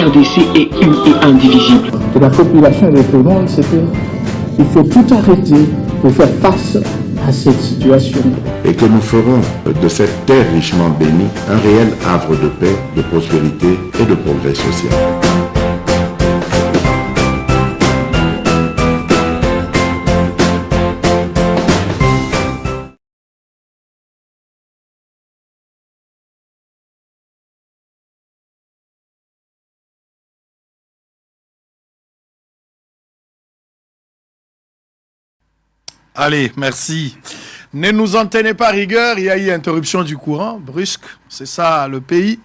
RDC est une et indivisible. Et la population répondante, c'est qu'il faut tout arrêter pour faire face à cette situation. Et que nous ferons de cette terre richement bénie un réel havre de paix, de prospérité et de progrès social. Allez, merci. Ne nous en tenez pas rigueur, il y a eu interruption du courant, brusque, c'est ça le pays.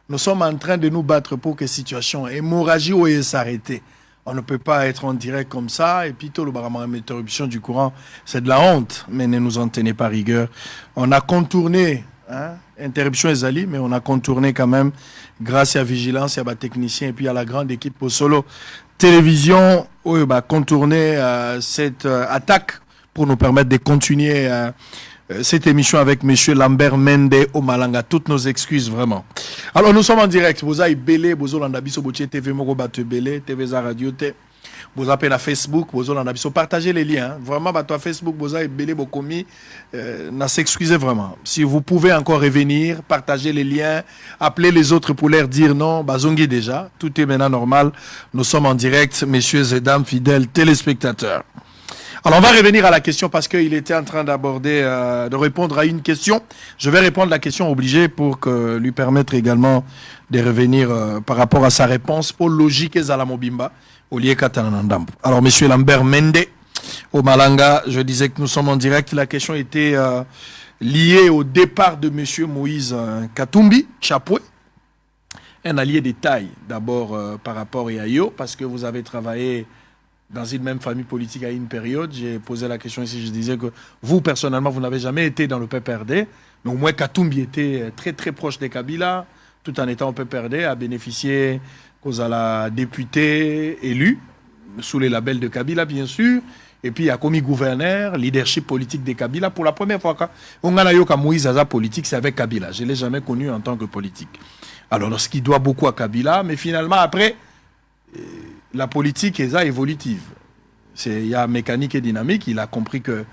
Nous sommes en train de nous battre pour que la situation hémorragie ou s'arrêter. On ne peut pas être en direct comme ça, et puis tout le barama interruption du courant, c'est de la honte, mais ne nous en tenez pas rigueur. On a contourné, interruption Ezali, mais on a contourné quand même, grâce à la vigilance, à la technicien, et puis à la grande équipe pour Solo Télévision, où on a contourné cette attaque pour nous permettre de continuer cette émission avec M. Lambert Mende au Malanga. Toutes nos excuses, vraiment. Alors, nous sommes en direct. Vous avez belé, vous avez landabiso botier TV Mogobato belé, TV za radio te. Vous appelez à Facebook, vous avez landabiso. Partagez les liens. Vraiment, bah, toi, Facebook, vous avez belé, vous commis. N'a s'excuser vraiment. Si vous pouvez encore revenir, partagez les liens, appelez les autres pour leur dire non, bah, zongi déjà. Tout est maintenant normal. Nous sommes en direct, messieurs et dames, fidèles téléspectateurs. Alors, on va revenir à la question parce qu'il était en train d'aborder, de répondre à une question. Je vais répondre à la question obligée pour lui permettre également de revenir par rapport à sa réponse pour logique et Zalamobimba au lieu Katanandambo. Alors, monsieur Lambert Mende au Malanga, je disais que nous sommes en direct. La question était liée au départ de monsieur Moïse Katumbi, Chapoué. Un allié des tailles, d'abord par rapport à Yayo, parce que vous avez travaillé dans une même famille politique à une période. J'ai posé la question ici, je disais que vous, personnellement, vous n'avez jamais été dans le PPRD, mais au moins Katumbi était très très proche des Kabila, tout en étant au PPRD, a bénéficié cause à la députée élue, sous les labels de Kabila, bien sûr, et puis il a commis gouverneur, leadership politique des Kabila. Pour la première fois, on a eu Moïse Aza politique, c'est avec Kabila. Je ne l'ai jamais connu en tant que politique. Alors, ce qui doit beaucoup à Kabila, mais finalement, après, la politique est évolutive. Il y a mécanique et dynamique. Il a compris que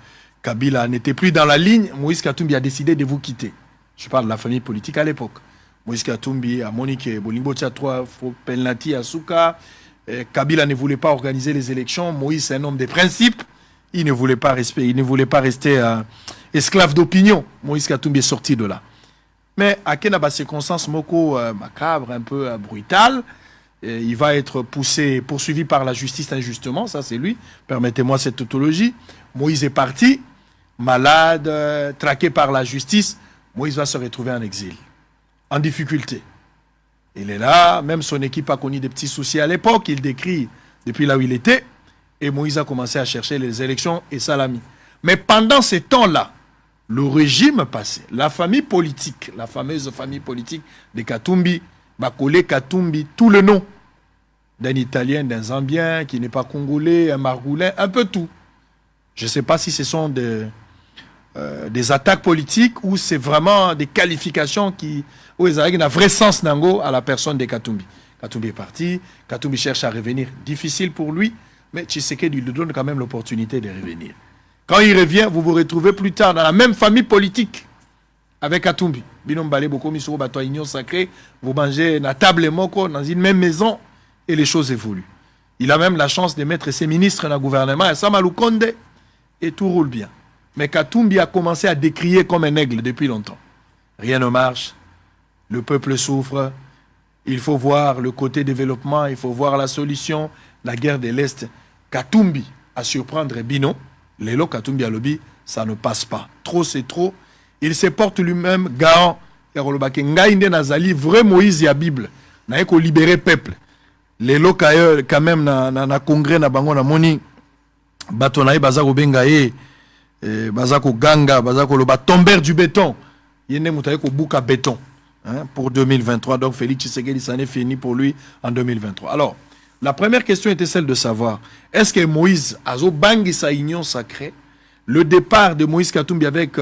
Kabila n'était plus dans la ligne. Moïse Katumbi a décidé de vous quitter. Je parle de la famille politique à l'époque. Moïse Katumbi a Monique Bolingo Tchatwa, Penlati, Asuka. Kabila ne voulait pas organiser les élections. Moïse est un homme de principe. Il ne voulait pas rester esclave d'opinion. Moïse Katumbi est sorti de là. Mais à quelle circonstance moko macabre, un peu brutale, il va être poursuivi par la justice injustement, ça c'est lui. Permettez-moi cette tautologie. Moïse est parti, malade, traqué par la justice. Moïse va se retrouver en exil, en difficulté. Il est là, même son équipe a connu des petits soucis à l'époque, il décrit depuis là où il était. Et Moïse a commencé à chercher les élections et Salami. Mais pendant ces temps-là, le régime passé, la famille politique, la fameuse famille politique de Katumbi, Bakole Katumbi, tout le nom d'un Italien, d'un Zambien, qui n'est pas Congolais, un Margoulin, un peu tout. Je ne sais pas si ce sont des attaques politiques ou c'est vraiment des qualifications où ils ont un vrai sens à la personne de Katumbi. Katumbi est parti, Katumbi cherche à revenir. Difficile pour lui, mais Tshisekedi lui donne quand même l'opportunité de revenir. Quand il revient, vous vous retrouvez plus tard dans la même famille politique avec Katumbi. Binom Balé Bokomi sur Bato Union Sacrée, vous mangez na table moko dans une même maison et les choses évoluent. Il a même la chance de mettre ses ministres dans le gouvernement et Samalou Konde et tout roule bien. Mais Katumbi a commencé à décrier comme un aigle depuis longtemps. Rien ne marche, le peuple souffre, il faut voir le côté développement, il faut voir la solution, la guerre de l'Est. Katumbi a surprendre Bino, Lelo Katumbi a lobby, ça ne passe pas. Trop c'est trop. Il se porte lui-même garant. Vrai Moïse et la Bible. Il faut libérer le peuple. Les locaux, quand même, dans le congrès, na bango na moni, batonaï bazako bengaye, bazako ganga, bazako le tomber du béton. Yene moutaye ko bouka béton pour 2023. Donc Félix Tshisekedi, ça n'est fini pour lui en 2023. Alors, la première question était celle de savoir, est-ce que Moïse a zo bangi sa union sacrée, le départ de Moïse Katumbi avec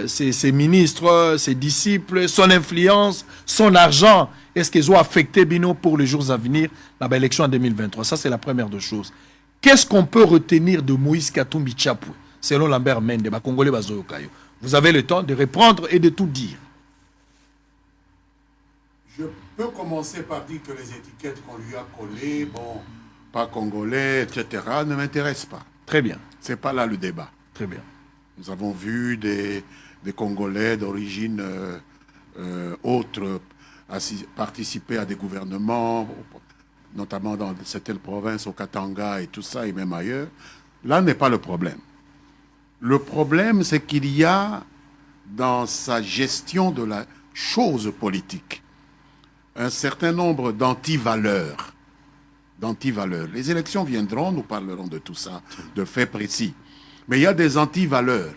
ses ministres, ses disciples, son influence, son argent, est-ce qu'ils ont affecté Bino pour les jours à venir, l'élection en 2023? Ça, c'est la première des choses. Qu'est-ce qu'on peut retenir de Moïse Katumbi Tchapwe, selon Lambert Mende, Congolais Bazoyokayo? Vous avez le temps de répondre et de tout dire. Je peux commencer par dire que les étiquettes qu'on lui a collées, bon, pas congolais, etc., ne m'intéressent pas. Très bien. C'est pas là le débat. Très bien. Nous avons vu des Congolais d'origine autre participer à des gouvernements, notamment dans certaines provinces, au Katanga et tout ça, et même ailleurs. Là n'est pas le problème. Le problème, c'est qu'il y a, dans sa gestion de la chose politique, un certain nombre d'antivaleurs. Les élections viendront, nous parlerons de tout ça, de faits précis. Mais il y a des antivaleurs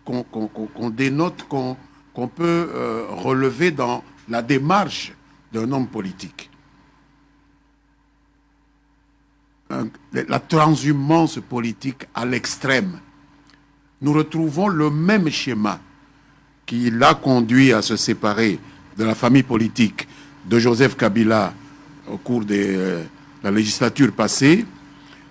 qu'on dénote, qu'on peut relever dans la démarche d'un homme politique. La transhumance politique à l'extrême. Nous retrouvons le même schéma qui l'a conduit à se séparer de la famille politique de Joseph Kabila au cours de la législature passée.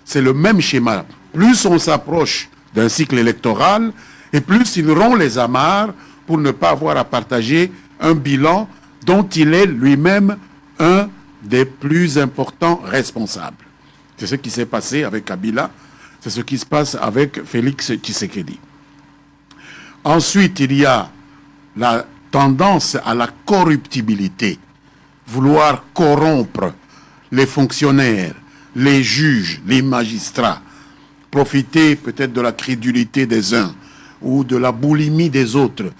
C'est le même schéma. Plus on s'approche d'un cycle électoral, et plus il rompt les amarres pour ne pas avoir à partager un bilan dont il est lui-même un des plus importants responsables. C'est ce qui s'est passé avec Kabila, c'est ce qui se passe avec Félix Tshisekedi. Ensuite, il y a la tendance à la corruptibilité, vouloir corrompre les fonctionnaires, les juges, les magistrats, profiter peut-être de la crédulité des uns ou de la boulimie des autres,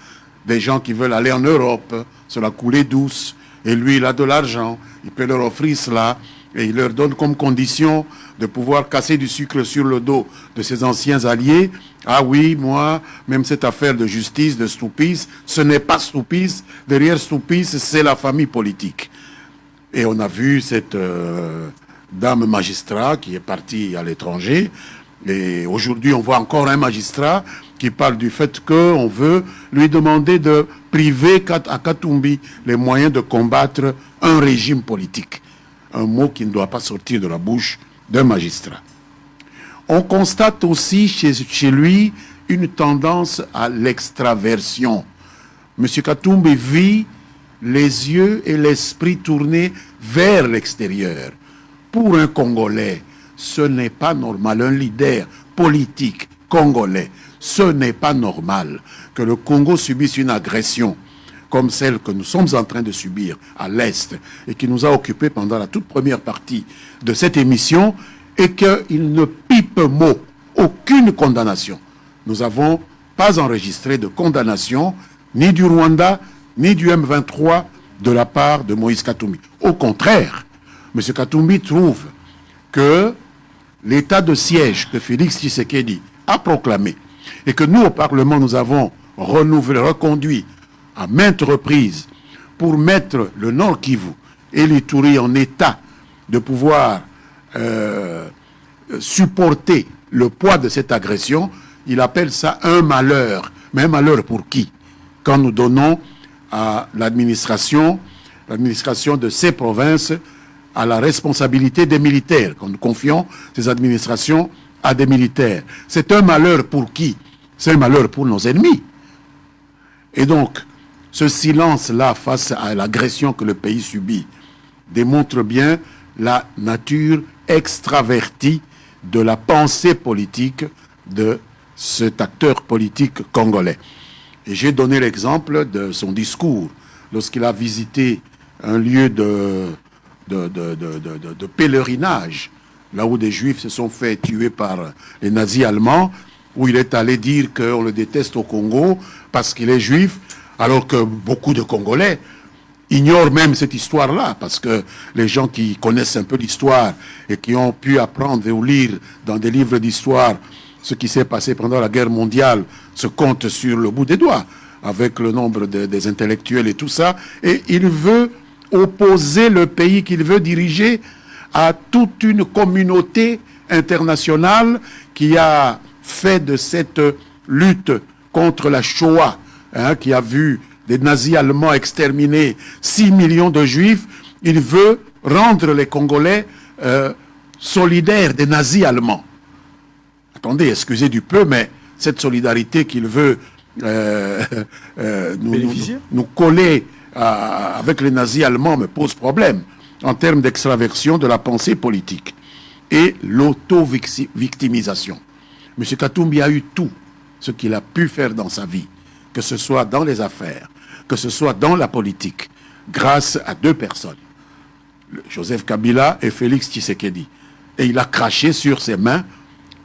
des gens qui veulent aller en Europe, se la couler douce, et lui il a de l'argent, il peut leur offrir cela, et il leur donne comme condition de pouvoir casser du sucre sur le dos de ses anciens alliés. Ah oui, moi, même cette affaire de justice, de Stoupis, ce n'est pas Stoupis, derrière Stoupis, c'est la famille politique. Et on a vu cette dame magistrat qui est partie à l'étranger, et aujourd'hui on voit encore un magistrat qui parle du fait qu'on veut lui demander de priver à Katumbi les moyens de combattre un régime politique. Un mot qui ne doit pas sortir de la bouche d'un magistrat. On constate aussi chez lui une tendance à l'extraversion. M. Katumbi vit les yeux et l'esprit tournés vers l'extérieur. Pour un Congolais, ce n'est pas normal. Un leader politique congolais, ce n'est pas normal que le Congo subisse une agression comme celle que nous sommes en train de subir à l'Est et qui nous a occupés pendant la toute première partie de cette émission, et qu'il ne pipe mot, aucune condamnation. Nous n'avons pas enregistré de condamnation ni du Rwanda, ni du M23 de la part de Moïse Katumbi. Au contraire, M. Katumbi trouve que l'état de siège que Félix Tshisekedi a proclamé et que nous, au Parlement, nous avons reconduit à maintes reprises pour mettre le Nord Kivu et l'Ituri en état de pouvoir supporter le poids de cette agression, il appelle ça un malheur. Mais un malheur pour qui? Quand nous donnons à l'administration de ces provinces à la responsabilité des militaires, quand nous confions ces administrations à des militaires. C'est un malheur pour qui? C'est un malheur pour nos ennemis. Et donc, ce silence-là face à l'agression que le pays subit démontre bien la nature extravertie de la pensée politique de cet acteur politique congolais. Et j'ai donné l'exemple de son discours lorsqu'il a visité un lieu de pèlerinage, là où des juifs se sont fait tuer par les nazis allemands, où il est allé dire qu'on le déteste au Congo parce qu'il est juif, alors que beaucoup de Congolais ignorent même cette histoire-là, parce que les gens qui connaissent un peu l'histoire et qui ont pu apprendre ou lire dans des livres d'histoire ce qui s'est passé pendant la guerre mondiale se comptent sur le bout des doigts, avec le nombre des intellectuels et tout ça, et il veut opposer le pays qu'il veut diriger à toute une communauté internationale qui a fait de cette lutte contre la Shoah qui a vu des nazis allemands exterminer 6 millions de juifs, il veut rendre les Congolais solidaires des nazis allemands. Attendez, excusez du peu, mais cette solidarité qu'il veut nous coller avec les nazis allemands me pose problème en termes d'extraversion de la pensée politique et l'auto-victimisation. M. Katumbi a eu tout ce qu'il a pu faire dans sa vie, que ce soit dans les affaires, que ce soit dans la politique, grâce à 2 personnes, Joseph Kabila et Félix Tshisekedi. Et il a craché sur ses mains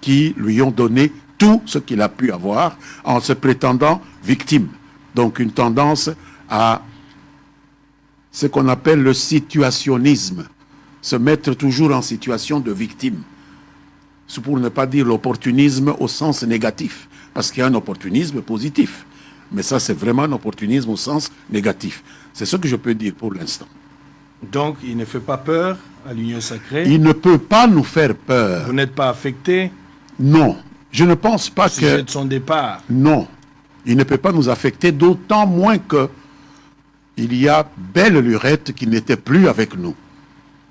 qui lui ont donné tout ce qu'il a pu avoir en se prétendant victime. Donc une tendance à ce qu'on appelle le situationnisme, se mettre toujours en situation de victime. C'est pour ne pas dire l'opportunisme au sens négatif, parce qu'il y a un opportunisme positif. Mais ça, c'est vraiment un opportunisme au sens négatif. C'est ce que je peux dire pour l'instant. Donc, il ne fait pas peur à l'Union sacrée? Il ne peut pas nous faire peur. Vous n'êtes pas affecté? Non, je ne pense pas que... Au sujet de son départ? Non, il ne peut pas nous affecter, d'autant moins que il y a belle lurette qui n'était plus avec nous.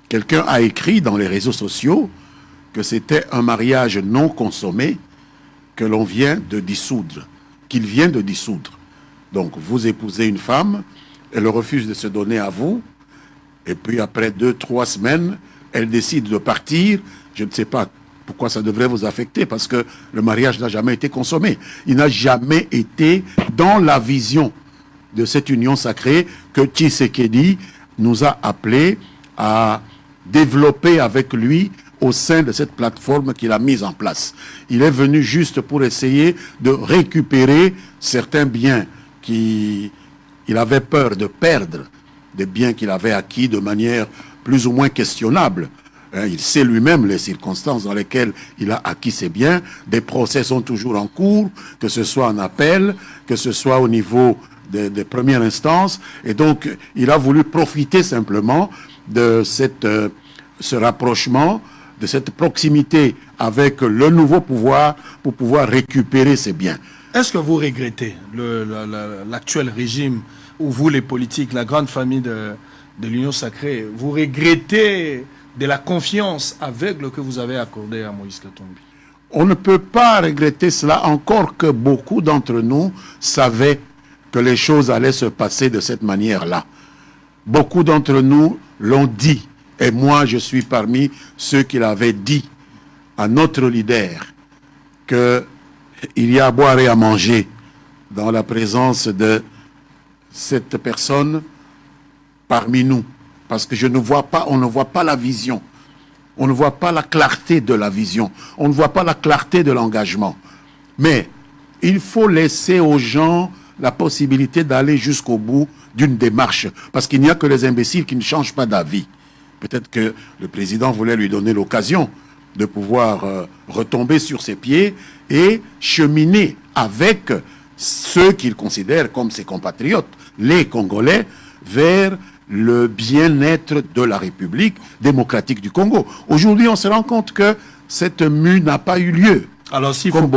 Quelqu'un a écrit dans les réseaux sociaux que c'était un mariage non consommé que l'on vient de dissoudre, qu'il vient de dissoudre. Donc vous épousez une femme, elle refuse de se donner à vous, et puis après 2-3 semaines, elle décide de partir. Je ne sais pas pourquoi ça devrait vous affecter, parce que le mariage n'a jamais été consommé. Il n'a jamais été dans la vision de cette union sacrée que Tshisekedi nous a appelé à développer avec lui au sein de cette plateforme qu'il a mise en place. Il est venu juste pour essayer de récupérer certains biens qu'il avait peur de perdre, des biens qu'il avait acquis de manière plus ou moins questionnable. Il sait lui-même les circonstances dans lesquelles il a acquis ces biens. Des procès sont toujours en cours, que ce soit en appel, que ce soit au niveau des premières instances. Et donc, il a voulu profiter simplement de ce rapprochement, de cette proximité avec le nouveau pouvoir pour pouvoir récupérer ses biens. Est-ce que vous regrettez l'actuel régime, ou vous les politiques, la grande famille de l'Union sacrée, vous regrettez de la confiance aveugle que vous avez accordée à Moïse Katumbi? On ne peut pas regretter cela, encore que beaucoup d'entre nous savaient que les choses allaient se passer de cette manière-là. Beaucoup d'entre nous l'ont dit, et moi je suis parmi ceux qui l'avaient dit à notre leader, qu'il y a à boire et à manger dans la présence de cette personne parmi nous. Parce que on ne voit pas la vision. On ne voit pas la clarté de la vision. On ne voit pas la clarté de l'engagement. Mais il faut laisser aux gens la possibilité d'aller jusqu'au bout d'une démarche. Parce qu'il n'y a que les imbéciles qui ne changent pas d'avis. Peut-être que le président voulait lui donner l'occasion de pouvoir retomber sur ses pieds et cheminer avec ceux qu'il considère comme ses compatriotes, les Congolais, vers le bien-être de la République démocratique du Congo. Aujourd'hui, on se rend compte que cette mue n'a pas eu lieu. Alors, s'il faut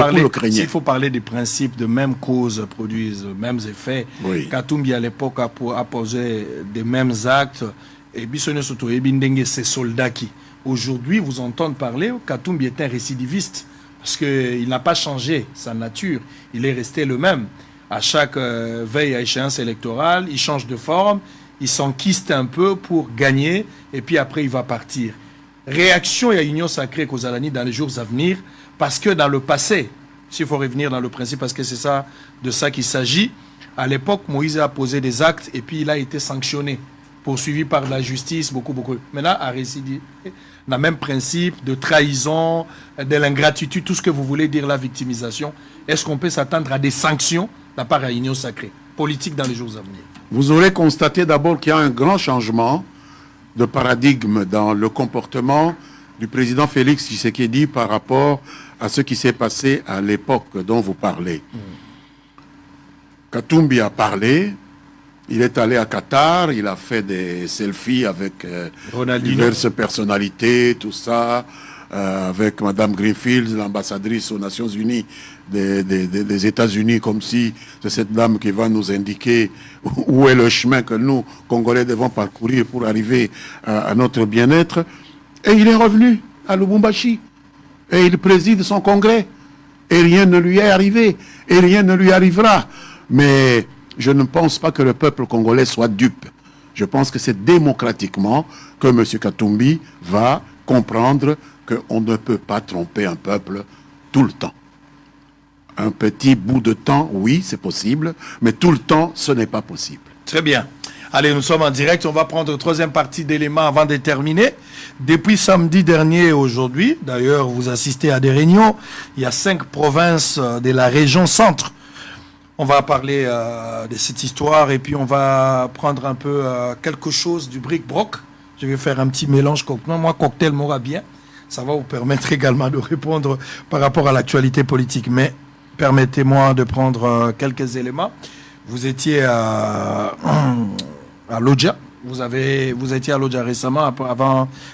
parler des principes de même cause produisent les mêmes effets, oui. Katumbi à l'époque a posé des mêmes actes, et Bissonne Soto et Bindenge, ces soldats qui, aujourd'hui, vous entendent parler, Katumbi est un récidiviste, parce qu'il n'a pas changé sa nature, il est resté le même. À chaque veille à échéance électorale, il change de forme, il s'enquiste un peu pour gagner, et puis après il va partir. Réaction à l'Union sacrée Kozalani dans les jours à venir, parce que dans le passé, s'il faut revenir dans le principe, parce que c'est ça, de ça qu'il s'agit, à l'époque, Moïse a posé des actes, et puis il a été sanctionné, poursuivi par la justice, beaucoup. Maintenant, à récidiver, dans le même principe de trahison, de l'ingratitude, tout ce que vous voulez dire, la victimisation, est-ce qu'on peut s'attendre à des sanctions de la part de l'Union sacrée, politique dans les jours à venir? Vous aurez constaté d'abord qu'il y a un grand changement de paradigme dans le comportement du président Félix Tshisekedi par rapport à ce qui s'est passé à l'époque dont vous parlez. Katumbi a parlé, il est allé à Qatar, il a fait des selfies avec diverses personnalités, tout ça. avec Madame Greenfield, l'ambassadrice aux Nations Unies des États-Unis, comme si c'est cette dame qui va nous indiquer où est le chemin que nous, Congolais, devons parcourir pour arriver à notre bien-être. Et il est revenu à Lubumbashi. Et il préside son congrès. Et rien ne lui est arrivé. Et rien ne lui arrivera. Mais je ne pense pas que le peuple congolais soit dupe. Je pense que c'est démocratiquement que M. Katumbi va comprendre qu'on ne peut pas tromper un peuple tout le temps. Un petit bout de temps, oui, c'est possible, mais tout le temps, ce n'est pas possible. Très bien. Allez, nous sommes en direct. On va prendre la troisième partie d'éléments avant de terminer. Depuis samedi dernier et aujourd'hui, d'ailleurs, vous assistez à des réunions. Il y a 5 provinces de la région centre. On va parler de cette histoire et puis on va prendre un peu quelque chose du bric-broc. Je vais faire un petit mélange cocktail. Moi, cocktail m'aura bien. Ça va vous permettre également de répondre par rapport à l'actualité politique. Mais permettez-moi de prendre quelques éléments. Vous étiez à Lodja. Vous étiez à Lodja récemment,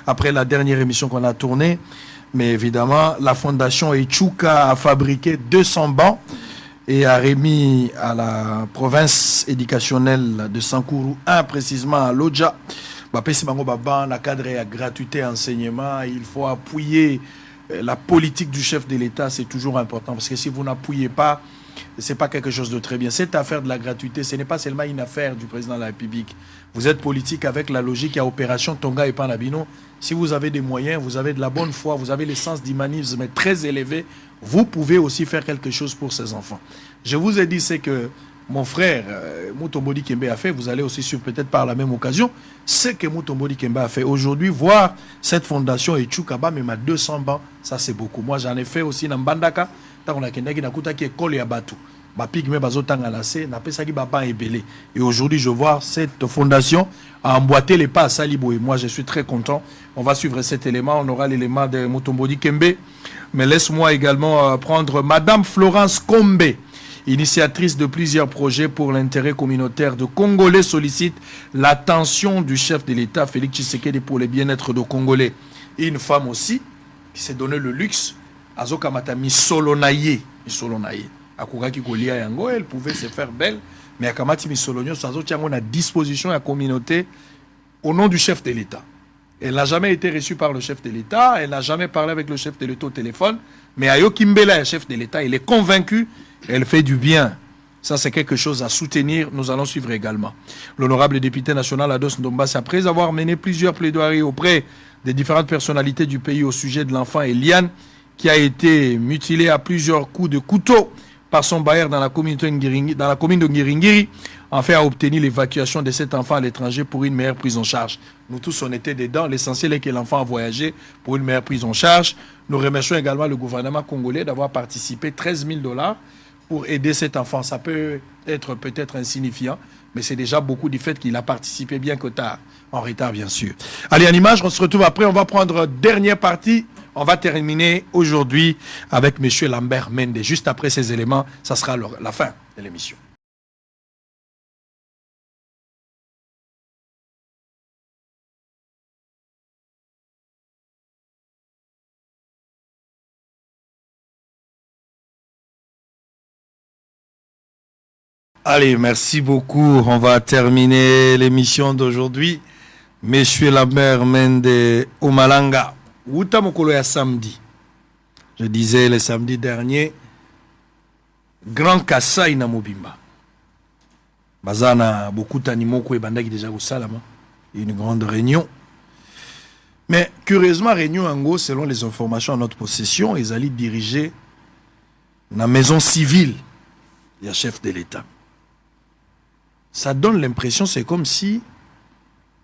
après la dernière émission qu'on a tournée. Mais évidemment, la fondation Echuka a fabriqué 200 bancs et a remis à la province éducationnelle de Sankourou 1, précisément à Lodja. La cadre à gratuité enseignement, il faut appuyer la politique du chef de l'État, c'est toujours important. Parce que si vous n'appuyez pas, ce n'est pas quelque chose de très bien. Cette affaire de la gratuité, ce n'est pas seulement une affaire du président de la République. Vous êtes politique avec la logique à Opération Tonga et Panabino. Si vous avez des moyens, vous avez de la bonne foi, vous avez le sens d'humanisme très élevé, vous pouvez aussi faire quelque chose pour ces enfants. Je vous ai dit, c'est que mon frère Mutombodi Kembe a fait, vous allez aussi suivre peut-être par la même occasion, ce que Mutombodi Kembe a fait. Aujourd'hui, voir cette fondation et Tchoukaba, même à 200 bancs, ça c'est beaucoup. Moi j'en ai fait aussi dans Mbandaka, tant on a kendaki na kuta qui est collé à Batou. Et aujourd'hui, je vois cette fondation a emboîté les pas à Salibo. Et moi, je suis très content. On va suivre cet élément. On aura l'élément de Mutombodi Kembe. Mais laisse-moi également prendre Madame Florence Kombe, initiatrice de plusieurs projets pour l'intérêt communautaire de Congolais, sollicite l'attention du chef de l'État, Félix Tshisekedi, pour le bien-être de Congolais. Et une femme aussi, qui s'est donné le luxe, Azoka Matami Solonaye. Elle pouvait se faire belle, mais Akamati Missolonio, on a disposition à la communauté au nom du chef de l'État. Elle n'a jamais été reçue par le chef de l'État, elle n'a jamais parlé avec le chef de l'État au téléphone, mais Ayo Kimbela, le chef de l'État, il est convaincu, elle fait du bien. Ça, c'est quelque chose à soutenir. Nous allons suivre également. L'honorable député national Ados Ndombas, après avoir mené plusieurs plaidoiries auprès des différentes personnalités du pays au sujet de l'enfant Eliane, qui a été mutilé à plusieurs coups de couteau par son bailleur dans la commune de Ngiringiri, en fait a obtenu l'évacuation de cet enfant à l'étranger pour une meilleure prise en charge. Nous tous, on était dedans. L'essentiel est que l'enfant a voyagé pour une meilleure prise en charge. Nous remercions également le gouvernement congolais d'avoir participé 13 000 $ pour aider cet enfant. Ça peut être peut-être insignifiant, mais c'est déjà beaucoup du fait qu'il a participé bien que tard, en retard bien sûr. Allez, en image, on se retrouve après. On va prendre dernière partie. On va terminer aujourd'hui avec M. Lambert Mende. Juste après ces éléments, ça sera la fin de l'émission. Allez, merci beaucoup. On va terminer l'émission d'aujourd'hui. M. Lambert Mende Omalanga. Outamokolo ya samedi. Je disais le samedi dernier, Grand Kassai na Mobimba. Bazana beaucoup d'animaux qui bandaki déjà au Salama. Une grande réunion. Mais curieusement, réunion en selon les informations à notre possession, ils allaient diriger la maison civile du chef de l'État. Ça donne l'impression, c'est comme si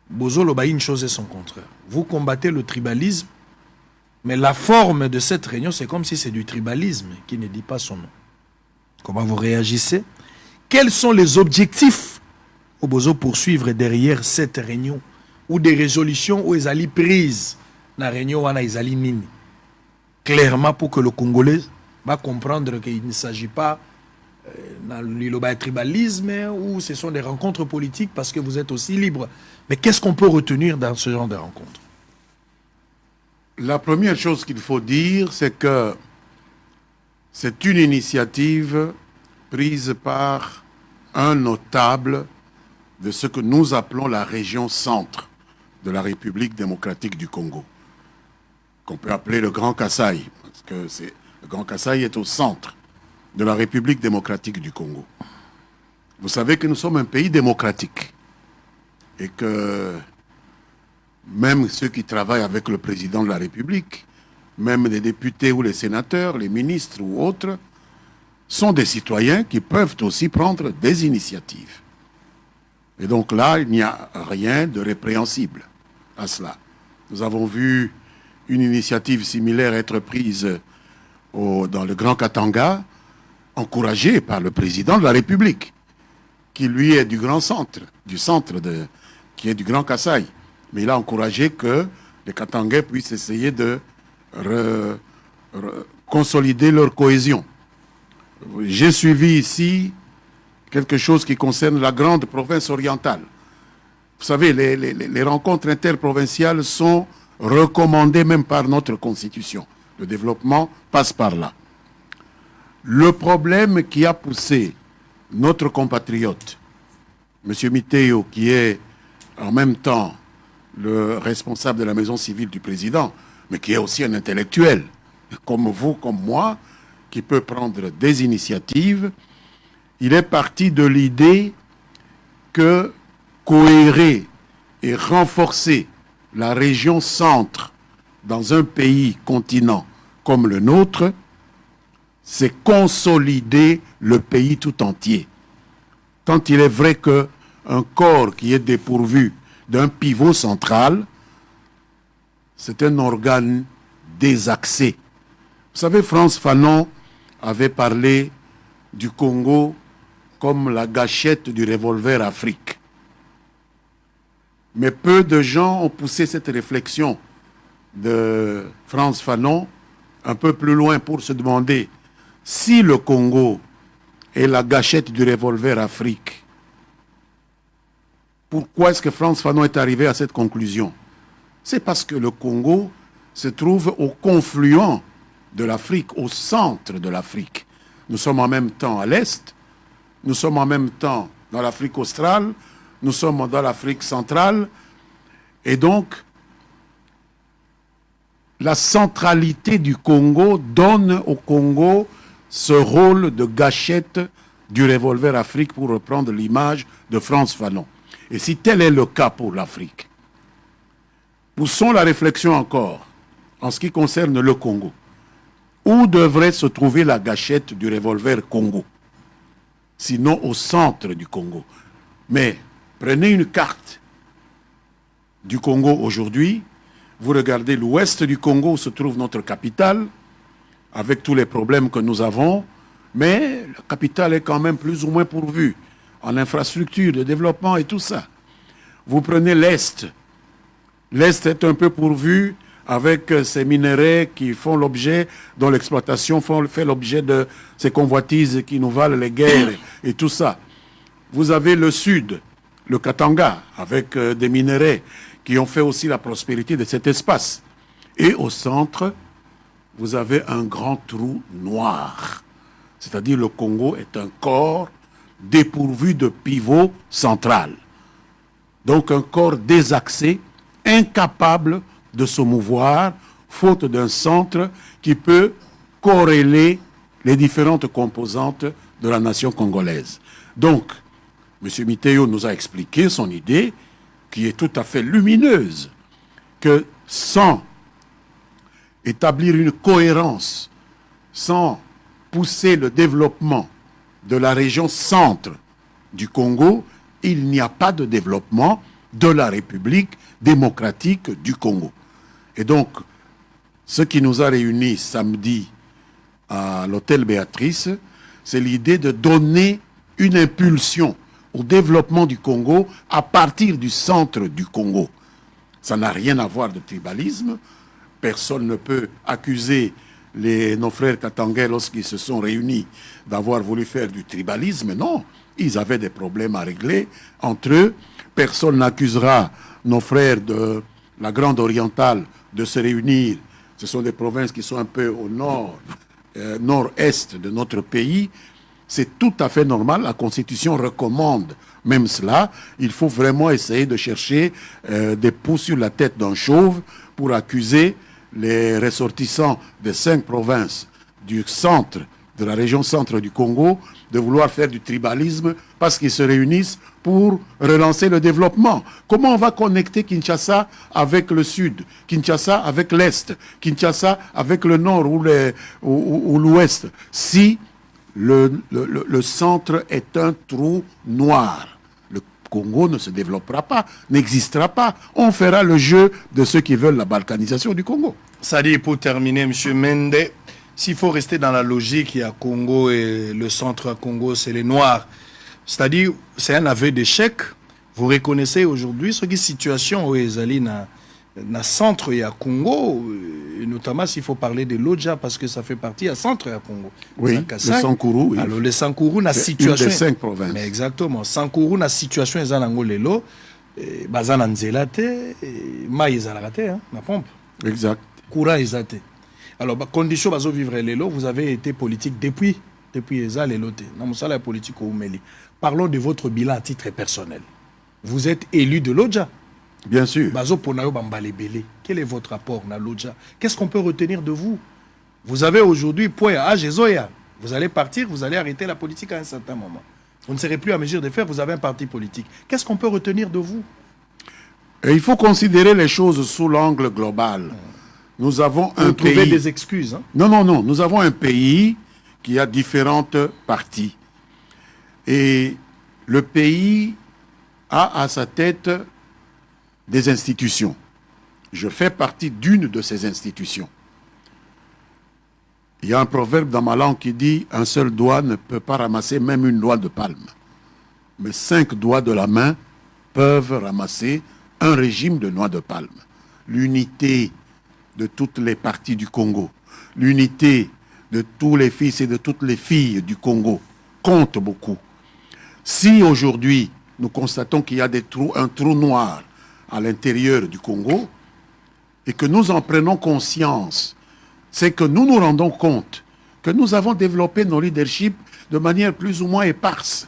Bozolo ba une chose et son contraire. Vous combattez le tribalisme, mais la forme de cette réunion, c'est comme si c'est du tribalisme qui ne dit pas son nom. Comment vous réagissez? Quels sont les objectifs au besoin poursuivre derrière cette réunion ou des résolutions où ils allaient prises la réunion où ils allaient nini? Clairement pour que le Congolais va comprendre qu'il ne s'agit pas d'un tribalisme ou ce sont des rencontres politiques parce que vous êtes aussi libre. Mais qu'est-ce qu'on peut retenir dans ce genre de rencontres? La première chose qu'il faut dire, c'est que c'est une initiative prise par un notable de ce que nous appelons la région centre de la République démocratique du Congo, qu'on peut appeler le Grand Kasaï, parce que le Grand Kasaï est au centre de la République démocratique du Congo. Vous savez que nous sommes un pays démocratique et que même ceux qui travaillent avec le président de la République, même les députés ou les sénateurs, les ministres ou autres, sont des citoyens qui peuvent aussi prendre des initiatives. Et donc là, il n'y a rien de répréhensible à cela. Nous avons vu une initiative similaire être prise dans le Grand Katanga, encouragée par le président de la République, qui lui est du Grand Centre, qui est du Grand Kasaï. Mais il a encouragé que les Katangais puissent essayer de consolider leur cohésion. J'ai suivi ici quelque chose qui concerne la grande province orientale. Vous savez, les rencontres interprovinciales sont recommandées même par notre Constitution. Le développement passe par là. Le problème qui a poussé notre compatriote, M. Miteo, qui est en même temps le responsable de la maison civile du président, mais qui est aussi un intellectuel, comme vous, comme moi, qui peut prendre des initiatives, il est parti de l'idée que cohérer et renforcer la région centre dans un pays continent comme le nôtre, c'est consolider le pays tout entier. Tant il est vrai qu'un corps qui est dépourvu d'un pivot central, c'est un organe désaxé. Vous savez, Frantz Fanon avait parlé du Congo comme la gâchette du revolver Afrique. Mais peu de gens ont poussé cette réflexion de Frantz Fanon un peu plus loin pour se demander si le Congo est la gâchette du revolver Afrique. Pourquoi est-ce que Frantz Fanon est arrivé à cette conclusion? C'est parce que le Congo se trouve au confluent de l'Afrique, au centre de l'Afrique. Nous sommes en même temps à l'est, nous sommes en même temps dans l'Afrique australe, nous sommes dans l'Afrique centrale, et donc la centralité du Congo donne au Congo ce rôle de gâchette du revolver Afrique, pour reprendre l'image de Frantz Fanon. Et si tel est le cas pour l'Afrique, poussons la réflexion encore en ce qui concerne le Congo. Où devrait se trouver la gâchette du revolver Congo? Sinon au centre du Congo. Mais prenez une carte du Congo aujourd'hui, vous regardez l'ouest du Congo où se trouve notre capitale, avec tous les problèmes que nous avons, mais la capitale est quand même plus ou moins pourvue en infrastructure, de développement et tout ça. Vous prenez l'Est. L'Est est un peu pourvu avec ces minéraux qui font l'objet, dont l'exploitation fait l'objet de ces convoitises qui nous valent les guerres et tout ça. Vous avez le Sud, le Katanga, avec des minéraux qui ont fait aussi la prospérité de cet espace. Et au centre, vous avez un grand trou noir. C'est-à-dire le Congo est un corps dépourvu de pivot central. Donc un corps désaxé, incapable de se mouvoir, faute d'un centre qui peut corréler les différentes composantes de la nation congolaise. Donc, M. Miteo nous a expliqué son idée, qui est tout à fait lumineuse, que sans établir une cohérence, sans pousser le développement de la région centre du Congo, il n'y a pas de développement de la République démocratique du Congo. Et donc, ce qui nous a réunis samedi à l'hôtel Béatrice, c'est l'idée de donner une impulsion au développement du Congo à partir du centre du Congo. Ça n'a rien à voir de tribalisme. Personne ne peut accuser nos frères katangais, lorsqu'ils se sont réunis, d'avoir voulu faire du tribalisme. Non, ils avaient des problèmes à régler entre eux. Personne n'accusera nos frères de la Grande Orientale de se réunir Ce sont des provinces qui sont un peu au nord, nord-est de notre pays. C'est tout à fait normal. La Constitution recommande même cela. Il faut vraiment essayer de chercher des poux sur la tête d'un chauve pour accuser les ressortissants des 5 provinces du centre, de la région centre du Congo, de vouloir faire du tribalisme parce qu'ils se réunissent pour relancer le développement. Comment on va connecter Kinshasa avec le sud, Kinshasa avec l'est, Kinshasa avec le nord ou l'ouest, si le centre est un trou noir? Le Congo ne se développera pas, n'existera pas. On fera le jeu de ceux qui veulent la balkanisation du Congo. Ça dit, pour terminer, M. Mende, s'il faut rester dans la logique, il y a Congo et le centre à Congo, c'est les Noirs. C'est-à-dire, c'est un aveu d'échec. Vous reconnaissez aujourd'hui ce qui est situation où ils allaient dans le centre et à Congo, et notamment s'il faut parler de l'Odja, parce que ça fait partie à centre et à Congo. Oui, le Sankourou. Oui. Alors, le Sankourou, la situation. Une des 5 provinces. Mais exactement. Sankourou, la situation est en Angolelo, Bazan Anzelate, Maïs Alagate, la pompe. Exact. Courant Isate. Alors, condition bazo vivre l'élo, vous avez été politique depuis Eza l'éloté. Dans la politique au Oumeli. Parlons de votre bilan à titre personnel. Vous êtes élu de l'Odja. Bien sûr. Bazo Ponayo Bambalebele. Quel est votre rapport dans l'Odja? Qu'est-ce qu'on peut retenir de vous? Vous avez aujourd'hui point à Zoya. Vous allez partir, vous allez arrêter la politique à un certain moment. Vous ne serez plus à mesure de faire, vous avez un parti politique. Qu'est-ce qu'on peut retenir de vous? Et il faut considérer les choses sous l'angle global. Nous avons un pays... trouver des excuses. Hein? Non. Nous avons un pays qui a différentes parties. Et le pays a à sa tête des institutions. Je fais partie d'une de ces institutions. Il y a un proverbe dans ma langue qui dit « Un seul doigt ne peut pas ramasser même une noix de palme. Mais 5 doigts de la main peuvent ramasser un régime de noix de palme. » L'unité de toutes les parties du Congo, l'unité de tous les fils et de toutes les filles du Congo compte beaucoup. Si aujourd'hui nous constatons qu'il y a un trou noir à l'intérieur du Congo et que nous en prenons conscience, c'est que nous nous rendons compte que nous avons développé nos leaderships de manière plus ou moins éparse,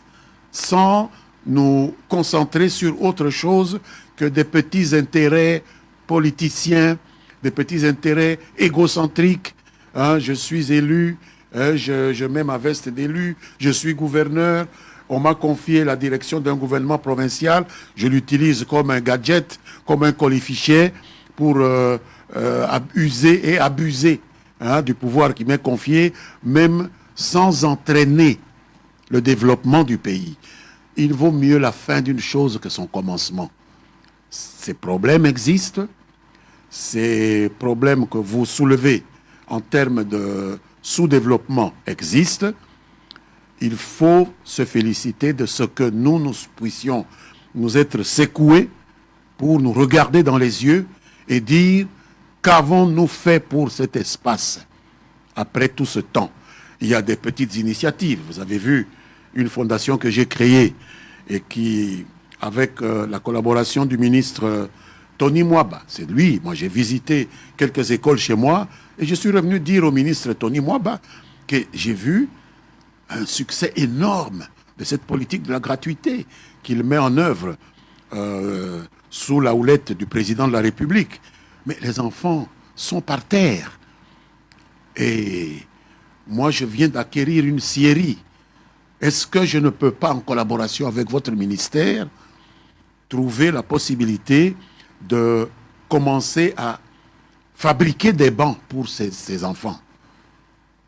sans nous concentrer sur autre chose que des petits intérêts politiciens, des petits intérêts égocentriques. Je suis élu, je mets ma veste d'élu, je suis gouverneur, on m'a confié la direction d'un gouvernement provincial, je l'utilise comme un gadget, comme un colifichet pour user et abuser du pouvoir qui m'est confié, même sans entraîner le développement du pays. Il vaut mieux la fin d'une chose que son commencement. Ces problèmes existent, ces problèmes que vous soulevez en termes de sous-développement existent. Il faut se féliciter de ce que nous puissions nous être secoués pour nous regarder dans les yeux et dire qu'avons-nous fait pour cet espace après tout ce temps. Il y a des petites initiatives. Vous avez vu une fondation que j'ai créée et qui, avec la collaboration du ministre Tony Mwaba, c'est lui, moi j'ai visité quelques écoles chez moi et je suis revenu dire au ministre Tony Mwaba que j'ai vu un succès énorme de cette politique de la gratuité qu'il met en œuvre sous la houlette du président de la République. Mais les enfants sont par terre. Et moi, je viens d'acquérir une scierie. Est-ce que je ne peux pas, en collaboration avec votre ministère, trouver la possibilité de commencer à fabriquer des bancs pour ces enfants?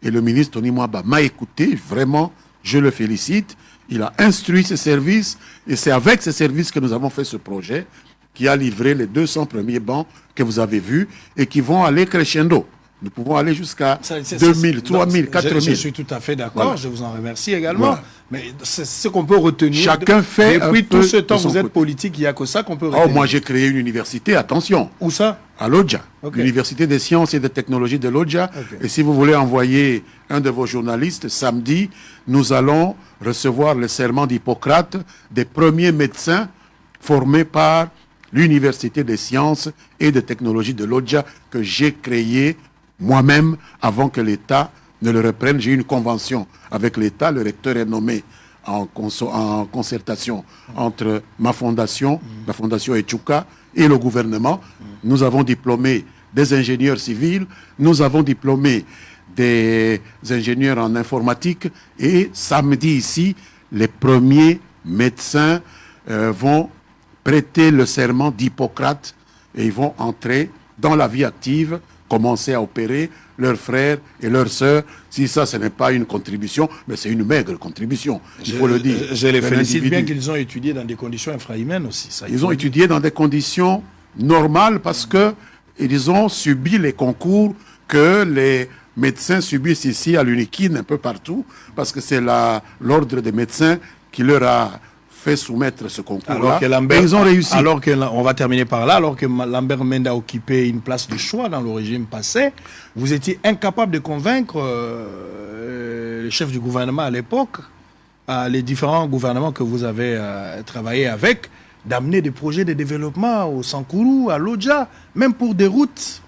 Et le ministre Tony Mwaba m'a écouté, vraiment, je le félicite. Il a instruit ses services et c'est avec ces services que nous avons fait ce projet qui a livré les 200 premiers bancs que vous avez vus et qui vont aller crescendo. Nous pouvons aller jusqu'à 2000, 3000, 4000. Je suis tout à fait d'accord, voilà. Je vous en remercie également. Voilà. Mais c'est ce qu'on peut retenir. Chacun fait depuis tout ce temps, vous êtes politique, il n'y a que ça qu'on peut retenir. Oh, moi j'ai créé une université, attention. Où ça? À l'Odja, l'Université des sciences et des technologies de l'Odja. Et si vous voulez envoyer un de vos journalistes, samedi, nous allons recevoir le serment d'Hippocrate des premiers médecins formés par l'Université des sciences et des technologies de l'Odja que j'ai créé moi-même, avant que l'État ne le reprenne. J'ai eu une convention avec l'État. Le recteur est nommé en concertation entre ma fondation, la fondation Echuka, et le gouvernement. Nous avons diplômé des ingénieurs civils, nous avons diplômé des ingénieurs en informatique, et samedi ici, les premiers médecins vont prêter le serment d'Hippocrate et ils vont entrer dans la vie active, commencer à opérer leurs frères et leurs sœurs. Si ça, ce n'est pas une contribution, mais c'est une maigre contribution, il faut le dire. Je les félicite bien qu'ils ont étudié dans des conditions infrahumaines aussi. Ça, ils ont étudié dans des conditions normales parce qu'ils ont subi les concours que les médecins subissent ici à l'UNIKIN, un peu partout, parce que c'est l'ordre des médecins qui leur a fait soumettre ce concours-là. Et ils ont réussi. On va terminer par là. Alors que Lambert Mende a occupé une place de choix dans le régime passé, vous étiez incapable de convaincre le chef du gouvernement à l'époque, les différents gouvernements que vous avez travaillé avec, d'amener des projets de développement au Sankourou, à Lodja, même pour des routes.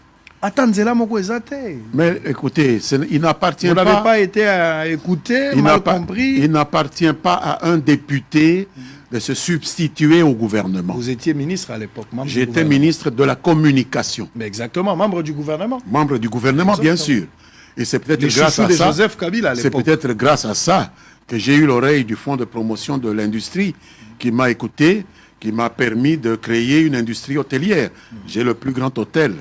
Mais écoutez, il n'appartient pas... Vous n'avez pas été écouté, mal compris. Il n'appartient pas à un député de se substituer au gouvernement. Vous étiez ministre à l'époque. J'étais ministre de la communication. Mais exactement, membre du gouvernement. Membre du gouvernement, exactement. Bien sûr. Et c'est peut-être grâce à ça... Joseph Kabila à l'époque. C'est peut-être grâce à ça que j'ai eu l'oreille du Fonds de promotion de l'industrie qui m'a écouté, qui m'a permis de créer une industrie hôtelière. J'ai le plus grand hôtel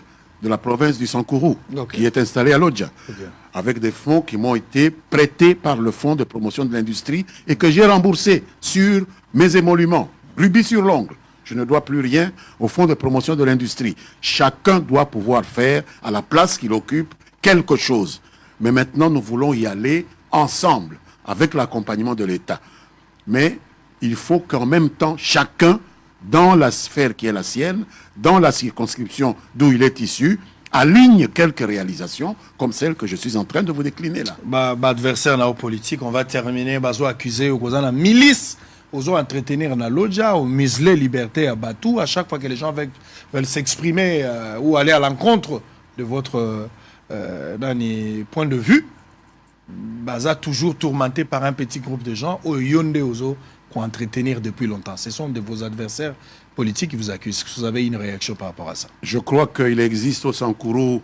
de la province du Sankourou, qui est installé à Lodja, avec des fonds qui m'ont été prêtés par le Fonds de promotion de l'industrie et que j'ai remboursé sur mes émoluments, rubis sur l'ongle. Je ne dois plus rien au Fonds de promotion de l'industrie. Chacun doit pouvoir faire, à la place qu'il occupe, quelque chose. Mais maintenant, nous voulons y aller ensemble, avec l'accompagnement de l'État. Mais il faut qu'en même temps, chacun, dans la sphère qui est la sienne, dans la circonscription d'où il est issu, aligne quelques réalisations comme celle que je suis en train de vous décliner là. Adversaire dans la politique, on va terminer, accusé au la milice, aux entretenir dans l'Odja, au museler liberté à Batou, à chaque fois que les gens veulent s'exprimer ou aller à l'encontre de votre point de vue, Baza toujours tourmenté par un petit groupe de gens, au Yonde Ozo, qu'on entretenir depuis longtemps. Ce sont de vos adversaires politiques qui vous accusent. Est-ce que vous avez une réaction par rapport à ça? Je crois qu'il existe au Sankourou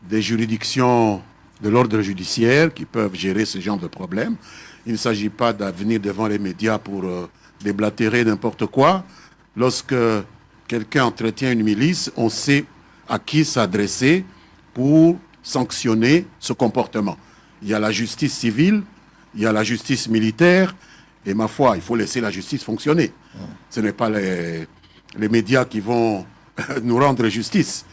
des juridictions de l'ordre judiciaire qui peuvent gérer ce genre de problème. Il ne s'agit pas de venir devant les médias pour déblatérer n'importe quoi. Lorsque quelqu'un entretient une milice, on sait à qui s'adresser pour sanctionner ce comportement. Il y a la justice civile, il y a la justice militaire, et ma foi, il faut laisser la justice fonctionner. Ce n'est pas les médias qui vont nous rendre justice.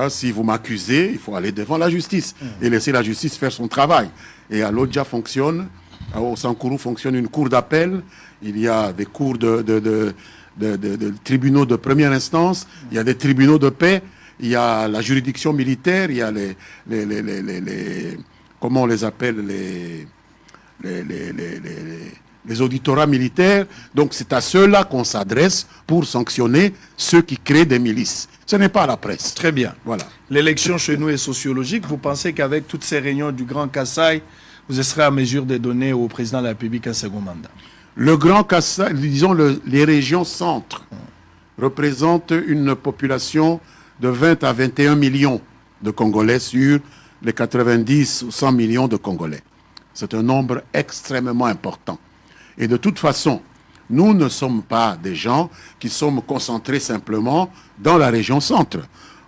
Si vous m'accusez, il faut aller devant la justice et laisser la justice faire son travail. Et à l'Odja fonctionne, au Sankourou fonctionne une cour d'appel, il y a des cours de tribunaux de première instance, il y a des tribunaux de paix, il y a la juridiction militaire, il y a les comment on les appelle, les auditorat militaires. Donc c'est à ceux-là qu'on s'adresse pour sanctionner ceux qui créent des milices. Ce n'est pas la presse. Très bien. Voilà. L'élection chez nous est sociologique. Vous pensez qu'avec toutes ces réunions du Grand Kassai, vous serez en mesure de donner au président de la République un second mandat? Le Grand Kassai, disons les régions centres, représentent une population de 20 à 21 millions de Congolais sur les 90 ou 100 millions de Congolais. C'est un nombre extrêmement important. Et de toute façon, nous ne sommes pas des gens qui sommes concentrés simplement dans la région centre.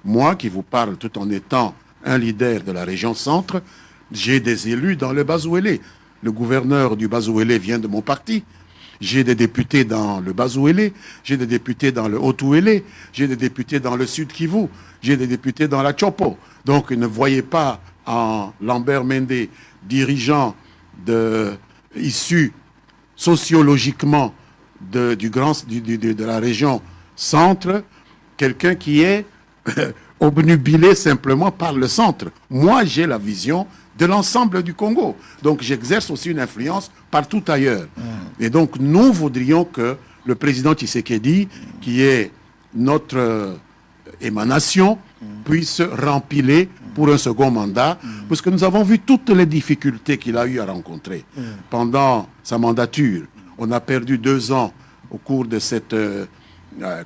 Moi qui vous parle tout en étant un leader de la région centre, j'ai des élus dans le Bazouélé. Le gouverneur du Bazouélé vient de mon parti. J'ai des députés dans le Bazouélé, j'ai des députés dans le Haut-Ouélé, j'ai des députés dans le Sud Kivu, j'ai des députés dans la Chopo. Donc ne voyez pas en Lambert Mende, dirigeant issu sociologiquement de la région centre, quelqu'un qui est obnubilé simplement par le centre. Moi, j'ai la vision de l'ensemble du Congo. Donc, j'exerce aussi une influence partout ailleurs. Et donc, nous voudrions que le président Tshisekedi, qui est notre émanation, puisse rempiler pour un second mandat, parce que nous avons vu toutes les difficultés qu'il a eu à rencontrer pendant sa mandature. On a perdu 2 ans au cours de cette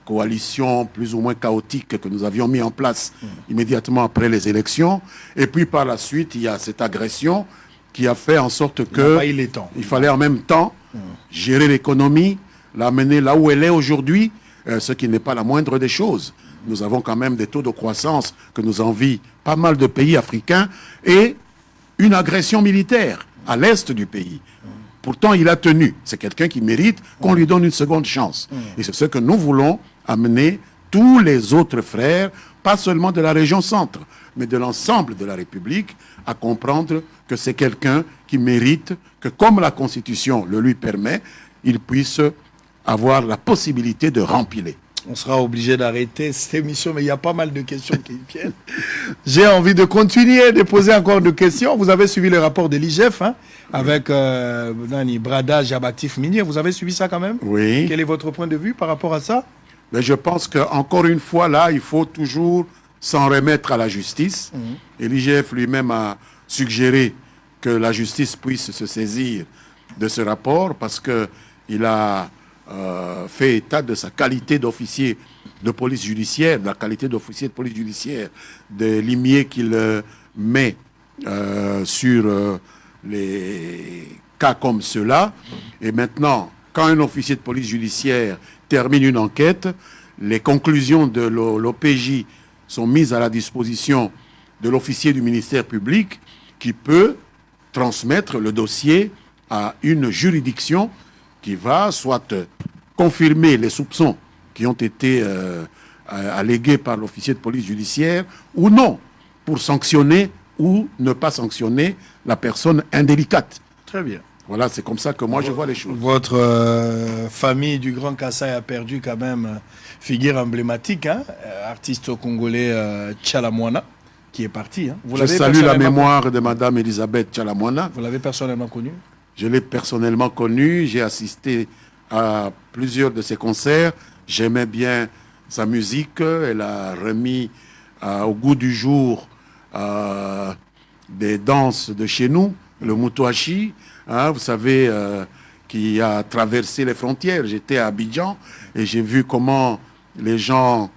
coalition plus ou moins chaotique que nous avions mis en place immédiatement après les élections. Et puis par la suite, il y a cette agression qui a fait en sorte qu'il fallait en même temps gérer l'économie, l'amener là où elle est aujourd'hui, ce qui n'est pas la moindre des choses. Nous avons quand même des taux de croissance que nous envient pas mal de pays africains et une agression militaire à l'est du pays. Pourtant, il a tenu. C'est quelqu'un qui mérite qu'on lui donne une seconde chance. Et c'est ce que nous voulons amener tous les autres frères, pas seulement de la région centre, mais de l'ensemble de la République, à comprendre que c'est quelqu'un qui mérite que, comme la Constitution le lui permet, il puisse avoir la possibilité de rempiler. On sera obligé d'arrêter cette émission, mais il y a pas mal de questions qui viennent. J'ai envie de continuer, de poser encore des questions. Vous avez suivi le rapport de l'IGF, hein, avec bradage abattif minier. Vous avez suivi ça quand même? Oui. Quel est votre point de vue par rapport à ça? Mais je pense qu'encore une fois, là, il faut toujours s'en remettre à la justice. Et l'IGF lui-même a suggéré que la justice puisse se saisir de ce rapport parce qu'il a fait état de sa qualité d'officier de police judiciaire, de la qualité d'officier de police judiciaire, des limiers qu'il met sur les cas comme ceux-là. Et maintenant, quand un officier de police judiciaire termine une enquête, les conclusions de l'OPJ sont mises à la disposition de l'officier du ministère public qui peut transmettre le dossier à une juridiction qui va soit confirmer les soupçons qui ont été allégués par l'officier de police judiciaire ou non, pour sanctionner ou ne pas sanctionner la personne indélicate. Très bien. Voilà, c'est comme ça que moi je vois les choses. Votre famille du Grand Kassai a perdu quand même figure emblématique, hein, artiste congolais Tchalamouana, qui est parti. Hein. Je salue la mémoire de Madame Elisabeth Tchalamouana. Vous l'avez personnellement connue? Je l'ai personnellement connue, j'ai assisté à plusieurs de ses concerts, j'aimais bien sa musique, elle a remis au goût du jour des danses de chez nous, le Moutouachi, hein, vous savez, qui a traversé les frontières. J'étais à Abidjan et j'ai vu comment les gens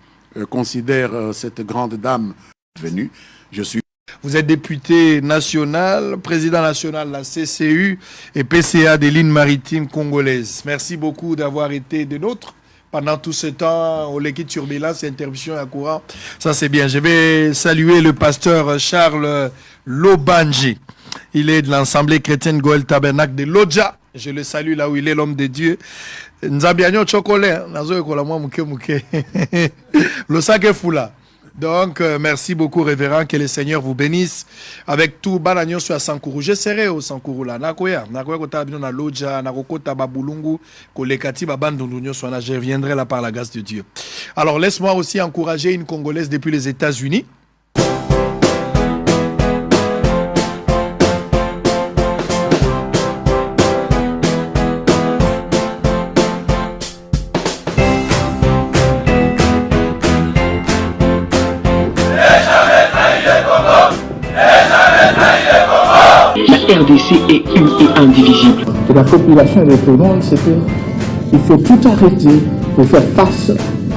considèrent cette grande dame venue. Vous êtes député national, président national de la CCU et PCA des lignes maritimes congolaises. Merci beaucoup d'avoir été des nôtres pendant tout ce temps. Au l'équipe turbulence et interruption à courant. Ça, c'est bien. Je vais saluer le pasteur Charles Lobanji. Il est de l'Assemblée chrétienne Goël Tabernacle de Lodja. Je le salue là où il est, l'homme de Dieu. Nzabianyo chocolat. Nazo ekola moi muke muke. Le sac est fou là. Donc, merci beaucoup, révérend. Que le Seigneur vous bénisse. Avec tout, Banagnon sur Sankourou. Je serai au Sankourou là. Nakoya kota bino na Lodja, nakokota babulungu, kolekati babandundunyo soana. Je reviendrai là par la grâce de Dieu. Alors, laisse-moi aussi encourager une Congolaise depuis les États-Unis. La RDC est indivisible. Et la population répondante, c'était il faut tout arrêter pour faire face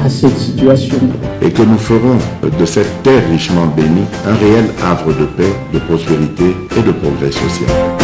à cette situation. Et que nous ferons de cette terre richement bénie un réel havre de paix, de prospérité et de progrès social.